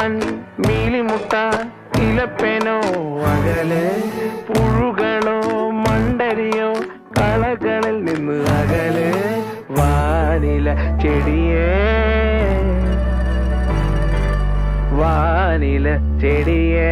കള്ളൻ മീലിമുട്ട ഇലപ്പേനോ അകലെ പുഴുകളോ മണ്ടരിയോ കളകളിൽ നിന്ന് അകലെ വാനില ചെടിയേ വാനില ചെടിയേ